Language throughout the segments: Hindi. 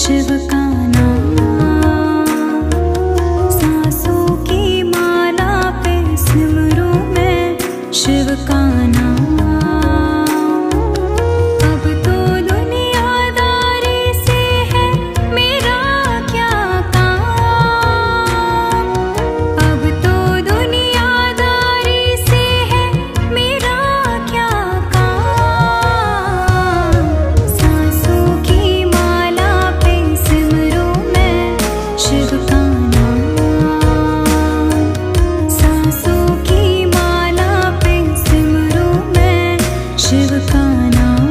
शिव का नाम, सांसों की माला पे सिमरूं मैं शिव का नाम। अब तो दुनियादारी से है मेरा क्या काम, अब तो दुनियादारी से है मेरा क्या काम। सांसों की माला पे सिमरूं मैं शिव का नाम, सांसों की माला पे सिमरूं मैं शिव का नाम।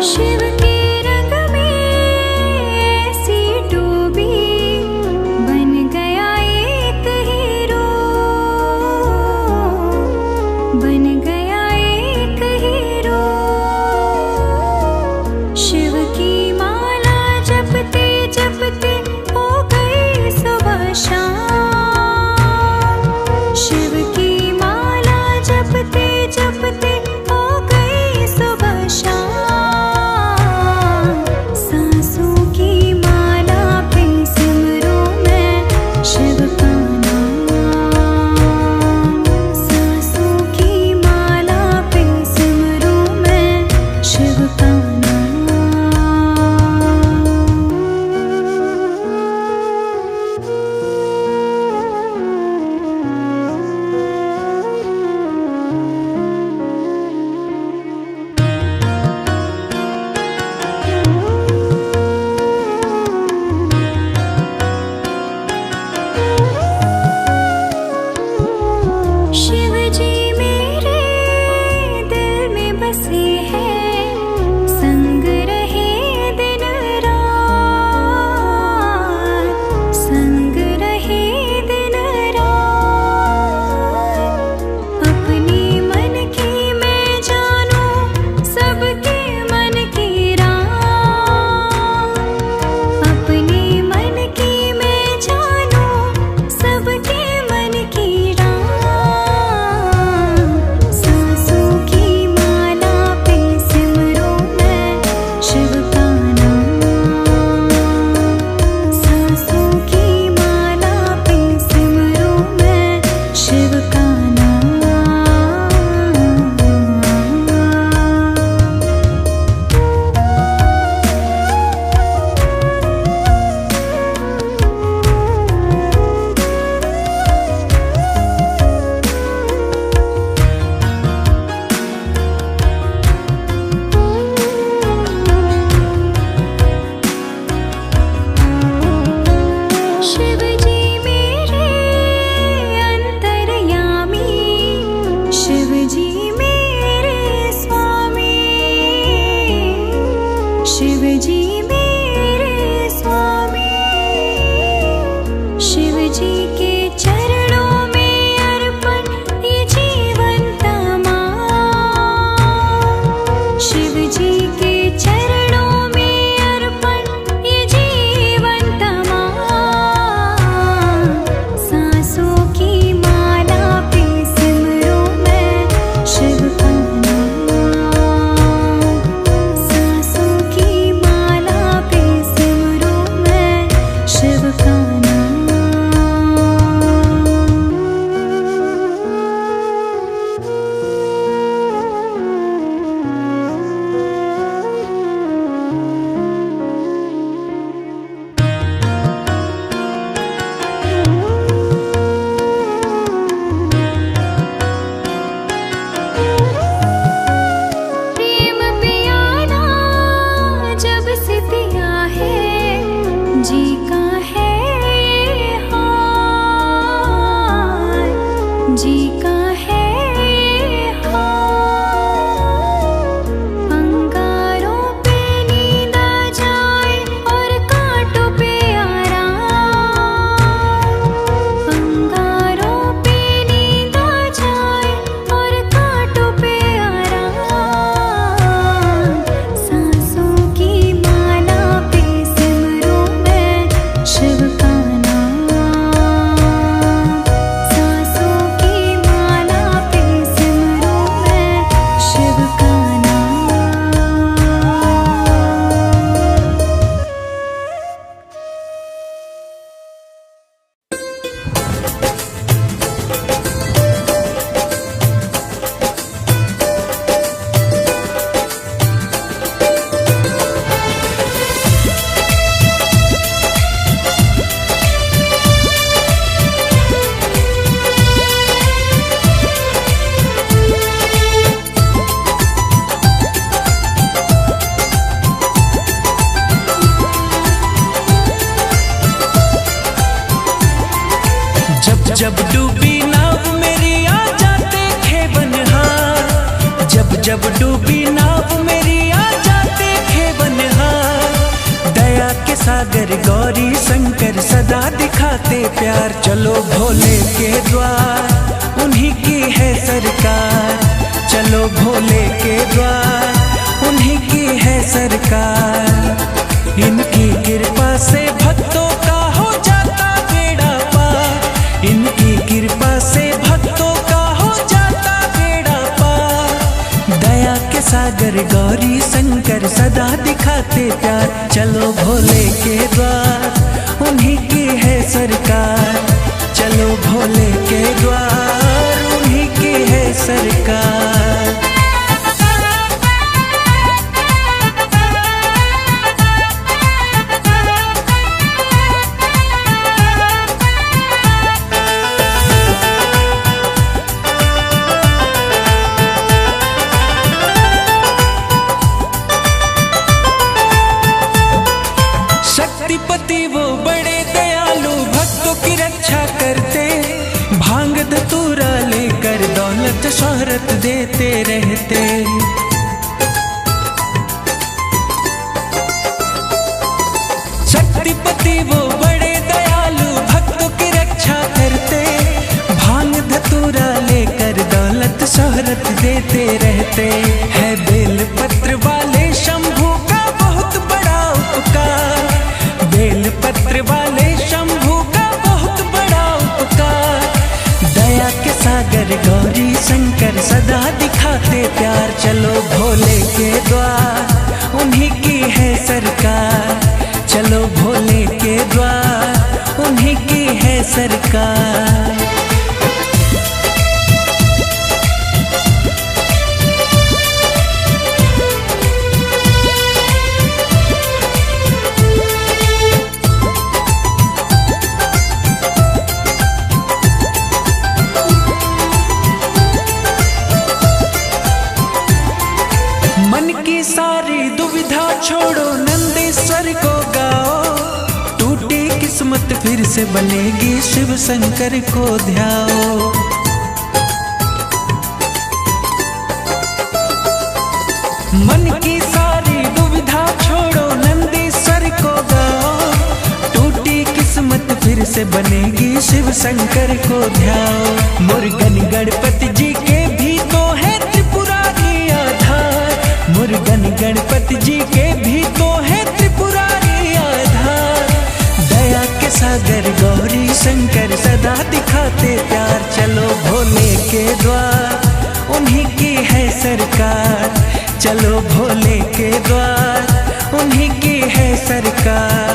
शिव के रंग में ऐसी डूबी, बन गया एक हीरो, बन गया एक हीरो। शिव की माला जपते जपते हो गई सुबह शाम, शिव की माला जपते जपते हो गई सुबह शाम। सांसों की माला पे सिमरूं मैं शिव का नाम, सांसों की माला पे सिमरूं मैं शिव का नाम। शिव जी मेरे दिल में बसे हैं, संग रहे दिन रात, संग रहे दिन रात। अपने मन की मैं जानूं सबके मन की राम, अपने मन की मैं जानूं सबके मन की राम। सांसों की माला पे सिमरूं मैं शिव का नाम, सांसों की माला पे सिमरूं मैं शिव का नाम। शिव जी मेरे अंतर्यामी, शिव जी मेरे स्वामी, शिव जी मेरे स्वामी। शिव जी के चरणों में अर्पण ये जीवन तमाम, शिव जी के चरणों में अर्पण ये जीवन तमाम। सांसों की माला पे सिमरूं मैं शिव का नाम, सांसों की माला पे सिमरूं मैं शिव का नाम। प्रेम पियाना जब से पिया है, जी का है ये हाल, जी का है ये हाल। अंगारों पे नींद आ जाए और कांटों पे आराम, अंगारों पे नींद आ जाए और कांटों शंकर सदा दिखाते प्यार। चलो भोले के द्वार उन्हीं की है सरकार, चलो भोले के द्वार उन्हीं की है सरकार। इनकी कृपा से भक्तों का हो जाता बेड़ा पार, इनकी कृपा से भक्तों का हो जाता बेड़ा पार। दया के सागर गौरी शंकर सदा दिखाते प्यार। चलो भोले के द्वार उन्हीं की है सरकार, चलो भोले के द्वार उन्हीं की है सरकार। शक्तिपति वो बड़े दयालु भक्तों की रक्षा करते, भांग धतूरा लेकर दौलत शोहरत देते रहते। शक्तिपति वो बड़े दयालु भक्तों की रक्षा करते, भांग धतूरा लेकर दौलत शोहरत देते रहते। है बेल पत्र वाले शंभू का बहुत बड़ा उपकार, बेल पत्र वाले शंभू का बहुत बड़ा उपकार। दया के सागर गौरी शंकर सदा दिखाते प्यार। चलो भोले के द्वार उन्हीं की है सरकार, चलो भोले के द्वार उन्हीं की है सरकार। मन की सारी दुविधा छोड़ो नंदेश्वर को गाओ, टूटी किस्मत फिर से बनेगी शिव शंकर को ध्याओ। मन की सारी दुविधा छोड़ो नंदेश्वर को गाओ, टूटी किस्मत फिर से बनेगी शिव शंकर को ध्याओ। मुर्गन गणपति जी के भी तो है त्रिपुरारी आधार, मुर्गन गणपति जी के भी तो है त्रिपुरारी आधार। दया के सागर गौरी शंकर सदा दिखाते प्यार। चलो भोले के द्वार उन्हीं की है सरकार, चलो भोले के द्वार उन्हीं की है सरकार।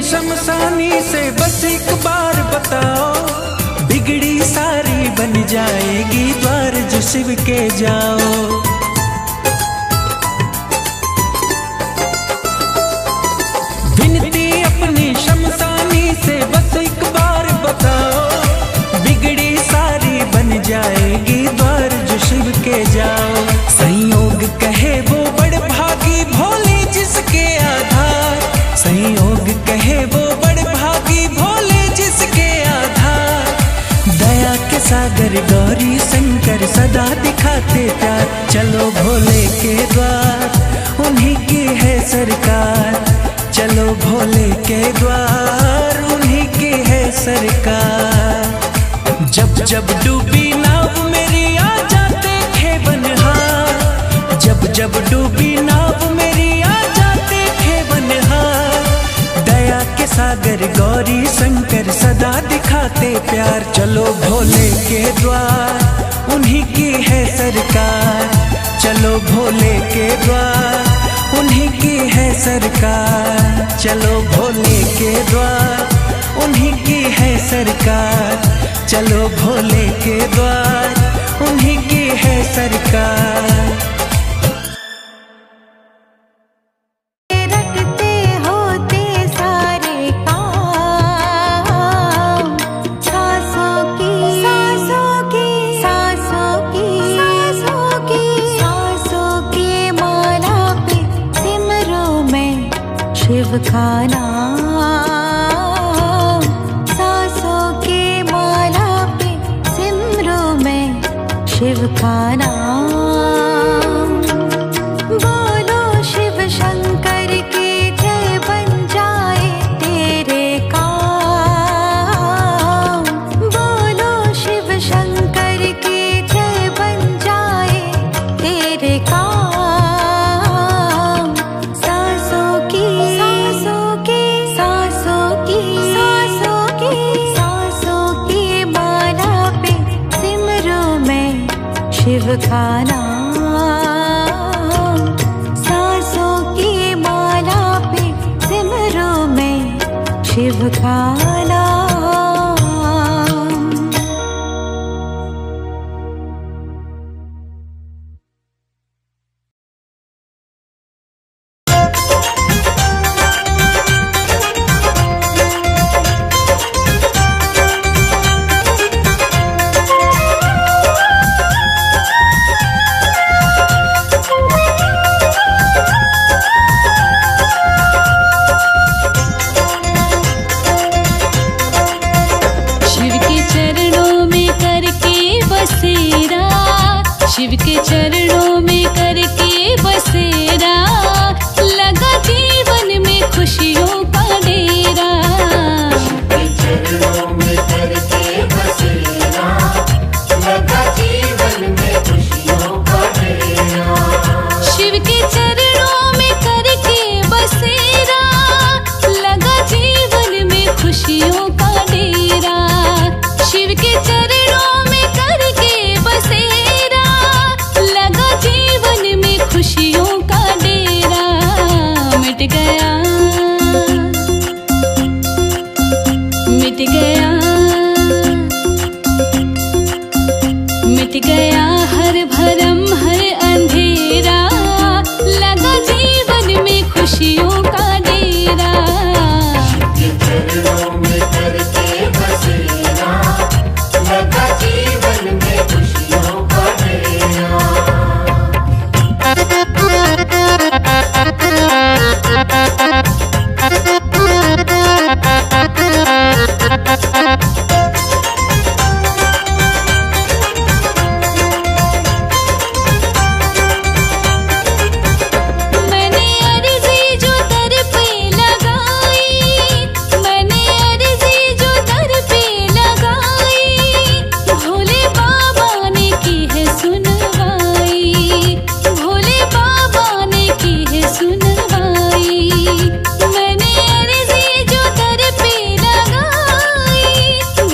शमशानी से बस एक बार बताओ, बिगड़ी सारी बन जाएगी द्वार जो शिव के जाओ। विनती अपनी शमशानी से बस एक बार बताओ, बिगड़ी सारी बन जाएगी द्वार जो शिव के जाओ। संयोग कहे वो बड़भागी भोले जिसके आधार, संयोग कहे वो बड़भागी भोले जिसके आधार। दया के सागर गौरी शंकर सदा दिखाते प्यार। चलो भोले के द्वार उन्हीं की है सरकार, चलो भोले के द्वार उन्हीं की है सरकार। जब जब डूबी नाव मेरी आ जाते थे बनहार, जब जब डूबी नाव मेरी आ जाते थे बनहार। दया के सागर गौरी शंकर सदा दिखाते प्यार। चलो भोले के द्वार उन्हीं की है सरकार, चलो भोले के द्वार उन्हीं की है सरकार। चलो भोले के द्वार उन्हीं की है सरकार, चलो भोले के द्वार उन्हीं की है सरकार। सांसों की शिव का नाम। बोलो शिव शंकर की जय, बन जाए तेरे काम। बोलो शिव शंकर की जय, बन जाए तेरे काम। सांसों की सांसों की सांसों की सांसों की सांसों की माला पे सिमरू मैं शिव का नाम। सांसों की माला पे सिमरू मैं शिव का नाम। शिव के चरणों में करके बसेरा, लगा जीवन में खुशियों का डेरा। शिव के चरणों में करके बसेरा, लगा जीवन में खुशियों का डेरा। शिव के चरणों में करके बसेरा, लगा जीवन में खुशियों का डेरा। शिव के चरणों में करके बसेरा, लगा जीवन में खुशियों का डेरा। मिट गया मिट गया मिट गया हर भरम हर अंधेरा, लगा जीवन में खुशियों का डेरा। शिव के चरणों में करके बसेरा, लगा जीवन में खुशियों का डेरा। मैंने अर्जी जो दर पे लगाई, मैंने अर्जी जो दर पे लगाई, भोले बाबा ने की है सुनवाई। भोले बाबा ने की है सुनवाई। मैंने अर्जी जो दर पे लगाई,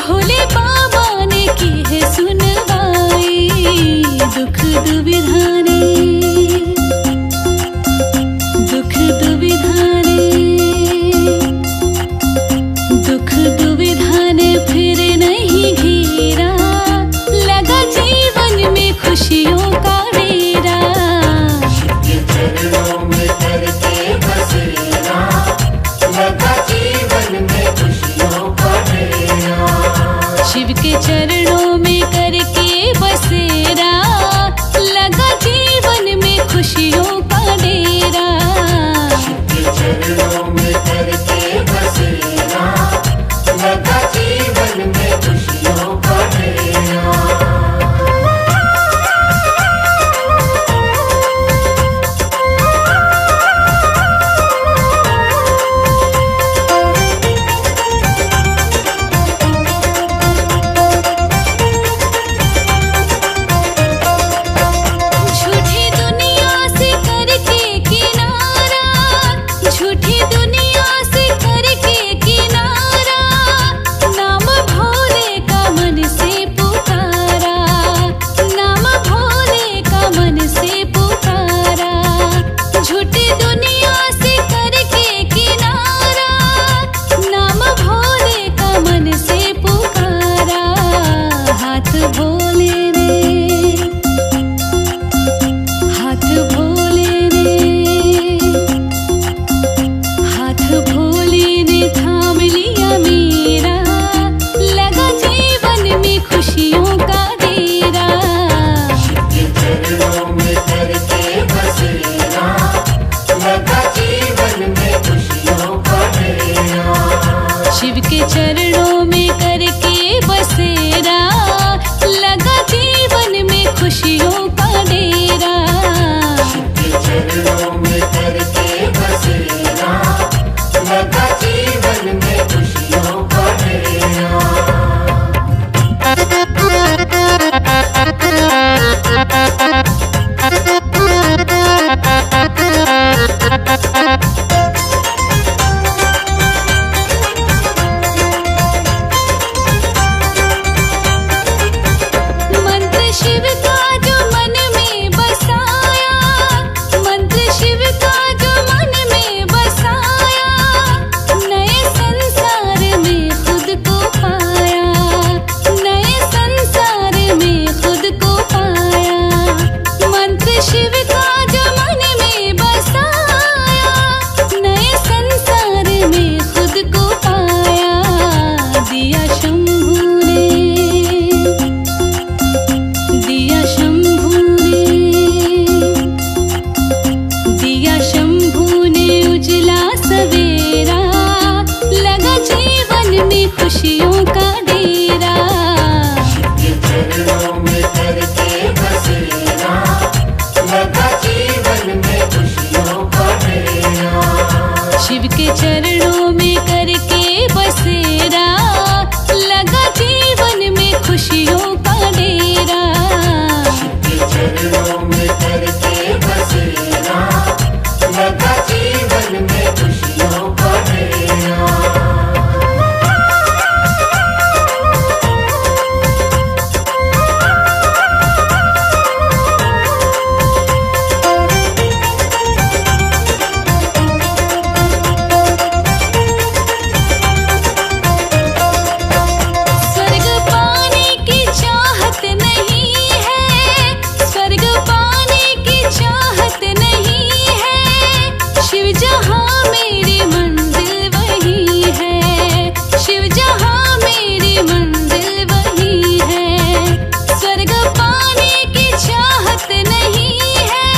भोले बाबा ने की है सुनवाई। दुख दुविधाने दुख दुविधाने दुख दुविधाने फिर नहीं घेरा, लगा जीवन में खुशियों का डेरा। शिव के चरणों में करके बसेरा, लगा जीवन में खुशियों का डेरा। शिव के चरणों में करके बसेरा, लगा जीवन में खुशियों का डेरा। शिव के चरणों में करके बसेरा, लगा जीवन में खुशियों का डेरा। झूठी दुनिया से करके किनारा, झूठी दुनिया से करके किनारा, नाम भोले का मन से पुकारा। नाम भोले का मन से पुकारा। झूठी दुनिया से करके किनारा, नाम भोले का मन से पुकारा। हाथ भोले ने हाथ भोले ने हाथ भोले ने थाम लिया मेरा, लगा जीवन में खुशियों का डेरा। शिव के चरणों में करके बसेरा, लगा जीवन में खुशियों का डेरा। शिव के चरणों में करके बसेरा, लगा जीवन में खुशियों का डेरा। के चरणों में करके बसेरा, लगा जीवन में खुशियों का डेरा। स्वर्ग पाने की चाहत नहीं है, स्वर्ग पाने की चाहत नहीं है। शिव जहाँ मेरी मंजिल वही है, शिव जहाँ मेरी मंजिल वही है। स्वर्ग पाने की चाहत नहीं है,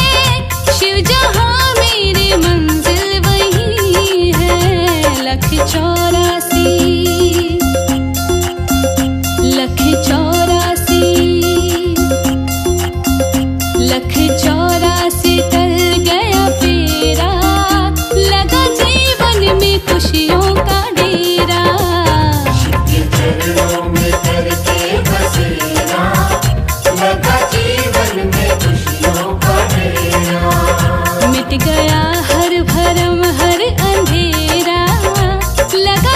शिव जहाँ मेरी मंजिल वही है। लख चौरासी, लख चौरासी, लख चौरासी टल गया फेरा, लगा जीवन में खुशियों का डेरा। के चरणों में करके बसेरा, लगा जीवन में खुशियों का डेरा। मिट गया हर भरम हर अंधेरा, लगा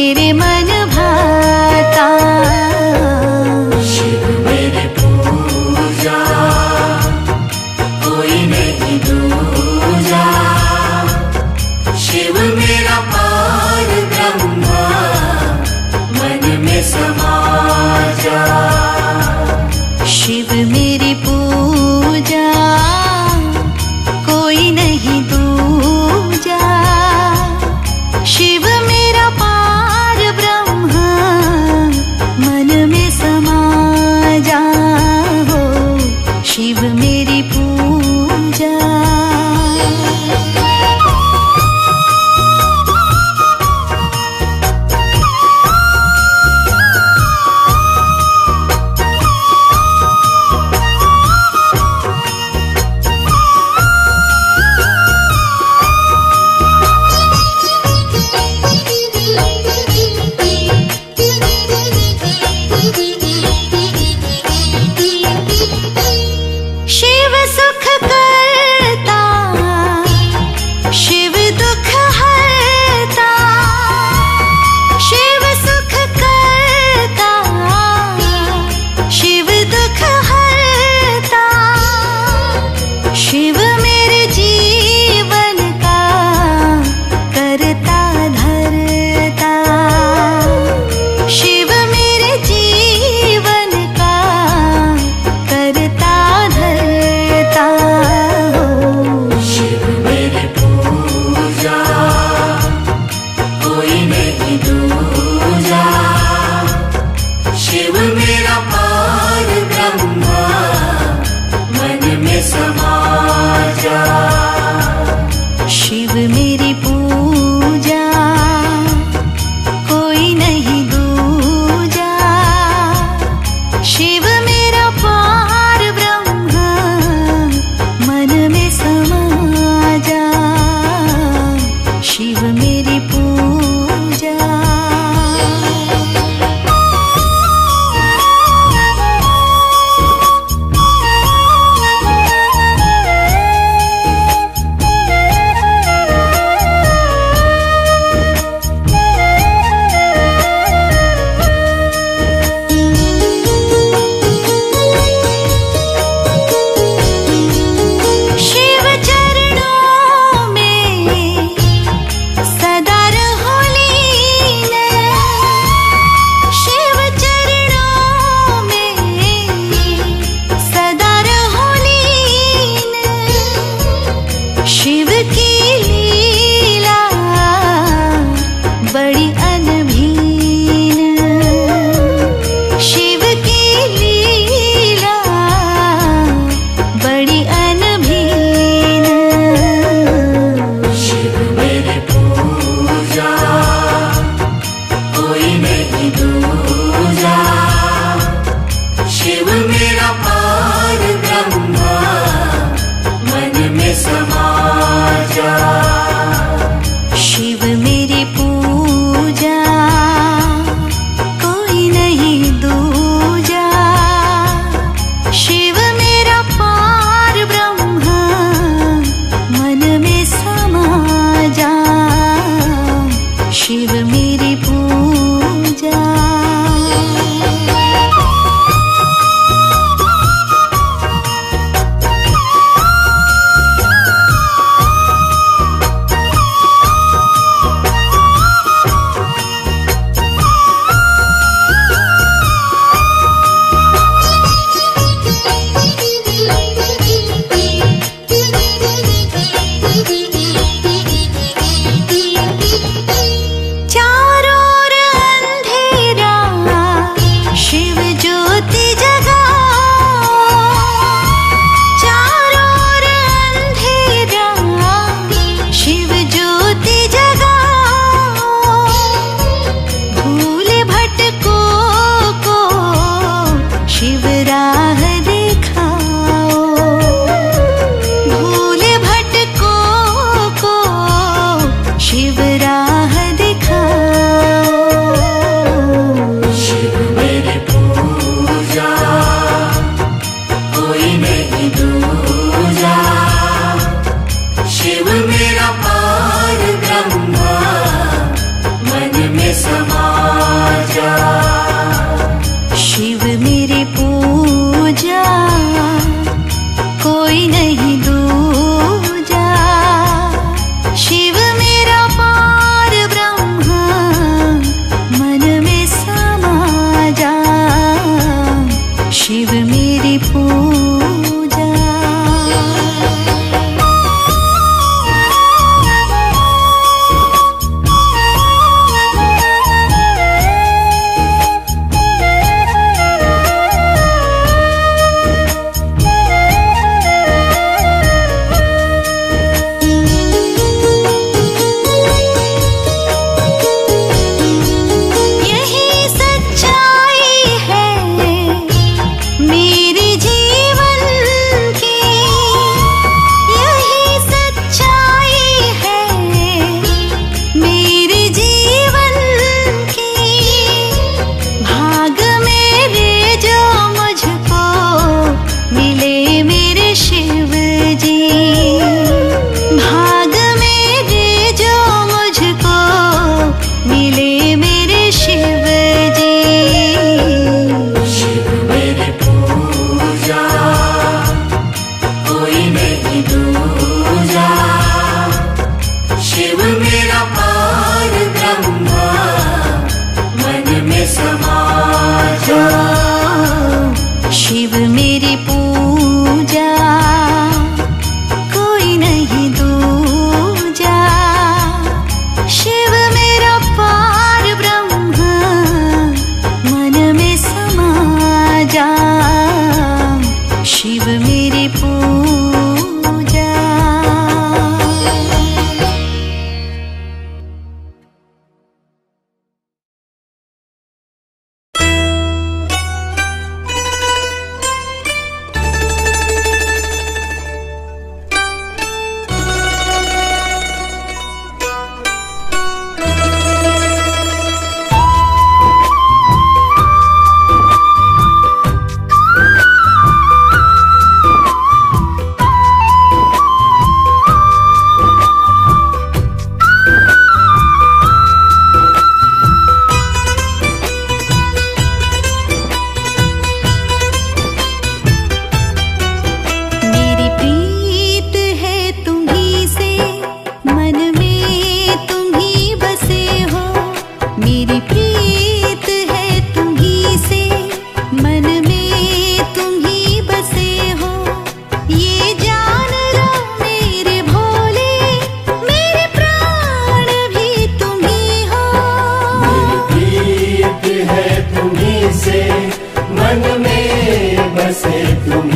मेरे मन भाता। शिव मेरी पूजा कोई नहीं दूजा, शिव मेरा पार ब्रह्मा मन में समा जा। शिव मेरी पूजा कोई नहीं दूजा, शिव मेरा पार ब्रह्मा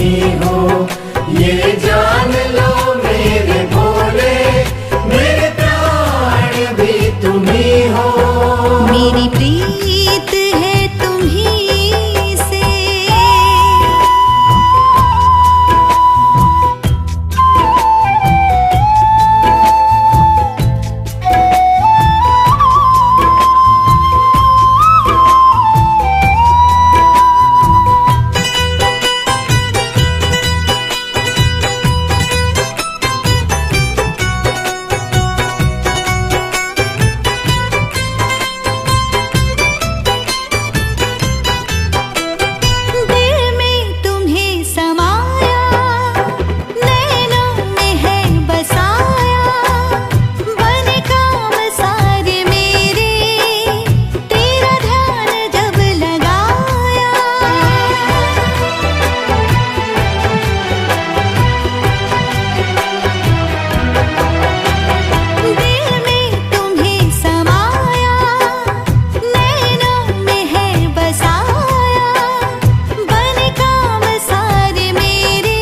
ही हो, ये जान लो मेरे भोले, मेरे प्राण भी तुम ही हो। मेरी प्रीत है तुम्हीं से। दिल में तुम्हें समाया, नैनों में है बसाया, बने काम सारे मेरे, तेरा ध्यान जब लगाया। दिल में तुम्हें समाया, नैनों में है बसाया, बने काम सारे मेरे,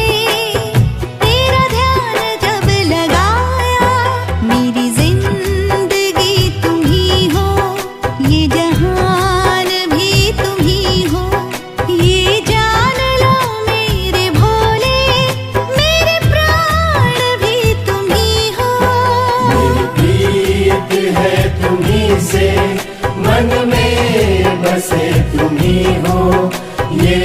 तेरा ध्यान जब लगाया। मेरी जिंदगी तुम ही हो, ये जहान भी तुम ही हो, ये जान लो मेरे भोले, मेरे प्राण भी तुम ही हो। मेरी प्रीत है तुम्हीं से, मन में बसे तुम ही हो, ये